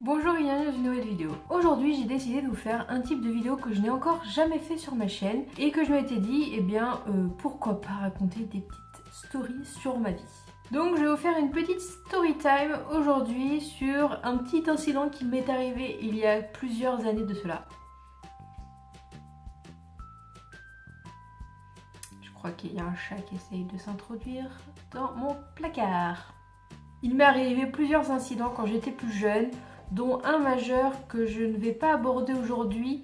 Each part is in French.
Bonjour et bienvenue dans une nouvelle vidéo. Aujourd'hui j'ai décidé de vous faire un type de vidéo que je n'ai encore jamais fait sur ma chaîne et que je m'étais dit, pourquoi pas raconter des petites stories sur ma vie. Donc je vais vous faire une petite story time aujourd'hui sur un petit incident qui m'est arrivé il y a plusieurs années de cela. Je crois qu'il y a un chat qui essaye de s'introduire dans mon placard. Il m'est arrivé plusieurs incidents quand j'étais plus jeune, dont un majeur que je ne vais pas aborder aujourd'hui,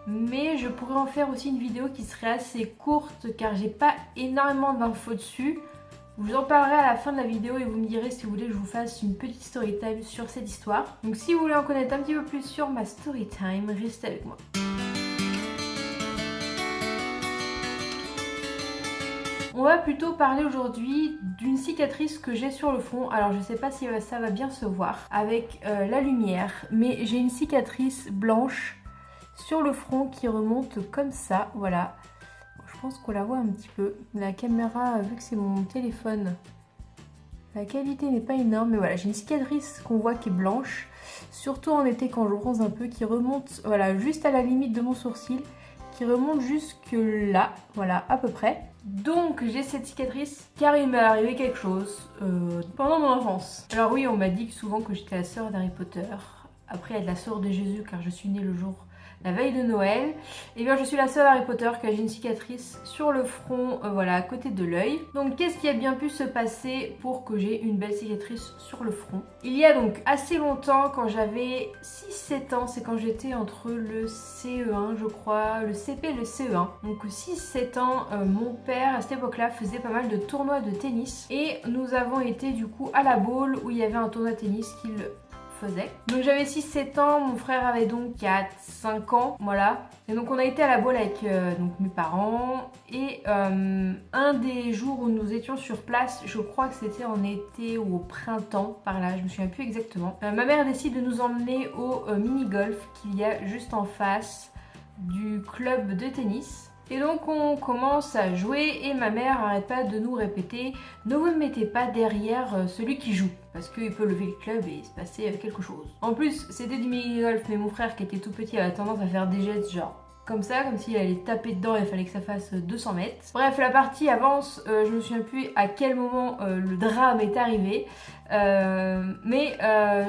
mais je pourrais en faire aussi une vidéo qui serait assez courte car j'ai pas énormément d'infos dessus. Je vous en parlerai à la fin de la vidéo et vous me direz si vous voulez que je vous fasse une petite story time sur cette histoire. Donc si vous voulez en connaître un petit peu plus sur ma story time, restez avec moi. On va plutôt parler aujourd'hui d'une cicatrice que j'ai sur le front. Alors je sais pas si ça va bien se voir avec la lumière, mais j'ai une cicatrice blanche sur le front qui remonte comme ça, voilà. Je pense qu'on la voit un petit peu. La caméra, vu que c'est mon téléphone, la qualité n'est pas énorme, mais voilà, j'ai une cicatrice qu'on voit qui est blanche, surtout en été quand je bronze un peu, qui remonte, voilà, juste à la limite de mon sourcil, qui remonte jusque là, voilà, à peu près. Donc j'ai cette cicatrice car il m'est arrivé quelque chose pendant mon enfance. Alors oui, on m'a dit souvent que j'étais la sœur d'Harry Potter. Après être la sœur de Jésus car je suis née la veille de Noël. Et bien je suis la sœur d'Harry Potter car j'ai une cicatrice sur le front, voilà, à côté de l'œil. Donc qu'est-ce qui a bien pu se passer pour que j'ai une belle cicatrice sur le front? Il y a donc assez longtemps, quand j'avais 6-7 ans, c'est quand j'étais entre le CE1 je crois, le CP et le CE1. Donc 6-7 ans, mon père à cette époque-là faisait pas mal de tournois de tennis. Et nous avons été du coup à la Baule où il y avait un tournoi de tennis qu'il faisait. Donc j'avais 6-7 ans, mon frère avait donc 4-5 ans, voilà. Et donc on a été à la Baule avec donc mes parents. Et un des jours où nous étions sur place, je crois que c'était en été ou au printemps, par là, je me souviens plus exactement. Ma mère décide de nous emmener au mini-golf qu'il y a juste en face du club de tennis. Et donc on commence à jouer et ma mère n'arrête pas de nous répéter: ne vous mettez pas derrière celui qui joue parce qu'il peut lever le club et se passer quelque chose. En plus c'était du mini-golf, mais mon frère qui était tout petit avait tendance à faire des gestes genre comme ça, comme s'il allait taper dedans et il fallait que ça fasse 200 mètres. Bref, la partie avance, je me souviens plus à quel moment le drame est arrivé. Mais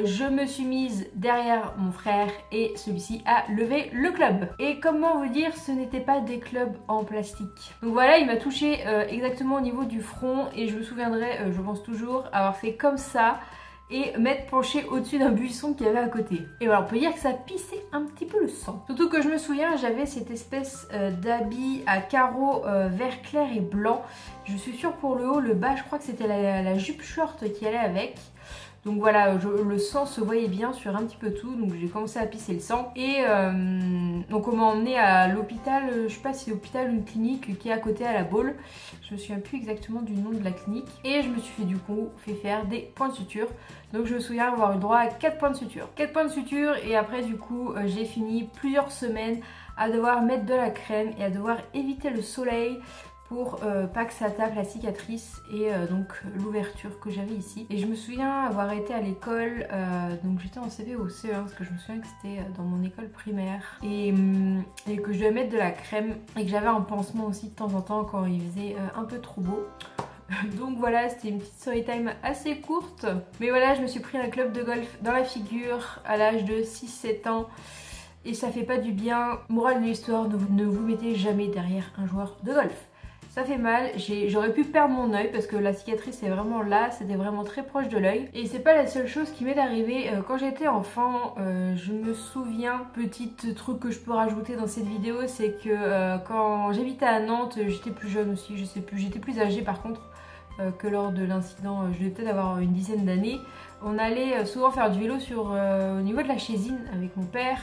je me suis mise derrière mon frère et celui-ci a levé le club. Et comment vous dire, ce n'était pas des clubs en plastique. Donc voilà, il m'a touché exactement au niveau du front et je me souviendrai, je pense toujours, avoir fait comme ça et m'être penchée au-dessus d'un buisson qu'il y avait à côté. Et voilà, on peut dire que ça pissait un petit peu le sang. Surtout que je me souviens, j'avais cette espèce d'habit à carreaux vert clair et blanc. Je suis sûre pour le haut, le bas, je crois que c'était la jupe short qui allait avec. Donc voilà, le sang se voyait bien sur un petit peu tout, donc j'ai commencé à pisser le sang. Et donc on m'a emmené à l'hôpital, je sais pas si c'est l'hôpital ou une clinique qui est à côté à la Baule. Je me souviens plus exactement du nom de la clinique. Et je me suis du coup fait faire des points de suture. Donc je me souviens avoir eu droit à 4 points de suture. 4 points de suture et après du coup j'ai fini plusieurs semaines à devoir mettre de la crème et à devoir éviter le soleil pour pas que ça tape la cicatrice et donc l'ouverture que j'avais ici. Et je me souviens avoir été à l'école, donc j'étais en CP au CE1 parce que je me souviens que c'était dans mon école primaire et que je devais mettre de la crème et que j'avais un pansement aussi de temps en temps quand il faisait un peu trop beau. Donc voilà, c'était une petite story time assez courte. Mais voilà, je me suis pris un club de golf dans la figure à l'âge de 6-7 ans. Et ça fait pas du bien. Morale de l'histoire, ne vous mettez jamais derrière un joueur de golf. Ça fait mal, j'aurais pu perdre mon œil parce que la cicatrice est vraiment là, c'était vraiment très proche de l'œil. Et c'est pas la seule chose qui m'est arrivée. Quand j'étais enfant, je me souviens, petit truc que je peux rajouter dans cette vidéo, c'est que quand j'habitais à Nantes, j'étais plus jeune aussi, je sais plus, j'étais plus âgée par contre que lors de l'incident, je devais peut-être avoir une dizaine d'années. On allait souvent faire du vélo au niveau de la Chésine avec mon père.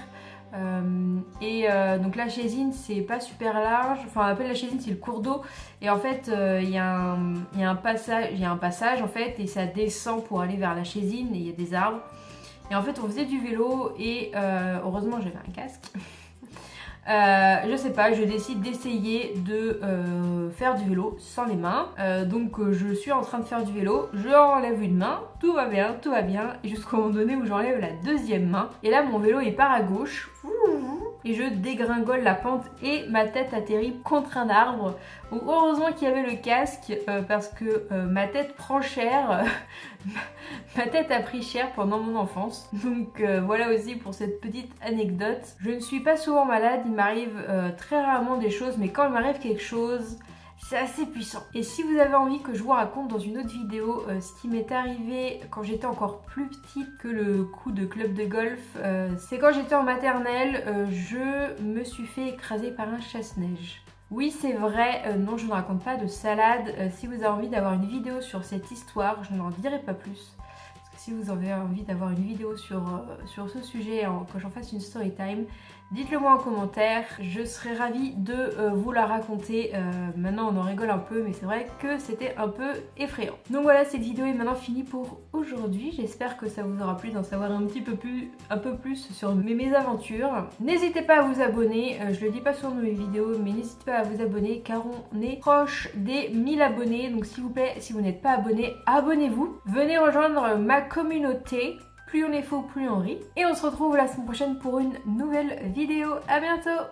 Donc la Chésine c'est pas super large, enfin on appelle la Chésine, c'est le cours d'eau et en fait il y a un passage en fait et ça descend pour aller vers la Chésine et il y a des arbres et en fait on faisait du vélo et heureusement j'avais un casque Je sais pas, je décide d'essayer de faire du vélo sans les mains. Donc je suis en train de faire du vélo, je enlève une main, tout va bien, jusqu'au moment donné où j'enlève la deuxième main. Et là mon vélo il part à gauche. Et je dégringole la pente et ma tête atterrit contre un arbre. Donc heureusement qu'il y avait le casque parce que ma tête prend cher. Ma tête a pris cher pendant mon enfance. Donc voilà aussi pour cette petite anecdote. Je ne suis pas souvent malade, il m'arrive très rarement des choses, mais quand il m'arrive quelque chose, c'est assez puissant. Et si vous avez envie que je vous raconte dans une autre vidéo ce qui m'est arrivé quand j'étais encore plus petite que le coup de club de golf, c'est quand j'étais en maternelle, je me suis fait écraser par un chasse-neige. Oui, c'est vrai, non, je ne raconte pas de salade. Si vous avez envie d'avoir une vidéo sur cette histoire, je n'en dirai pas plus. Parce que si vous avez envie d'avoir une vidéo sur ce sujet, quand j'en fasse une story time, dites-le moi en commentaire, je serais ravie de vous la raconter. Maintenant on en rigole un peu, mais c'est vrai que c'était un peu effrayant. Donc voilà, cette vidéo est maintenant finie pour aujourd'hui. J'espère que ça vous aura plu d'en savoir un peu plus sur mes mésaventures. N'hésitez pas à vous abonner, je le dis pas sur mes vidéos, mais n'hésitez pas à vous abonner car on est proche des 1000 abonnés. Donc s'il vous plaît, si vous n'êtes pas abonné, abonnez-vous. Venez rejoindre ma communauté. Plus on est faux, plus on rit. Et on se retrouve la semaine prochaine pour une nouvelle vidéo. À bientôt!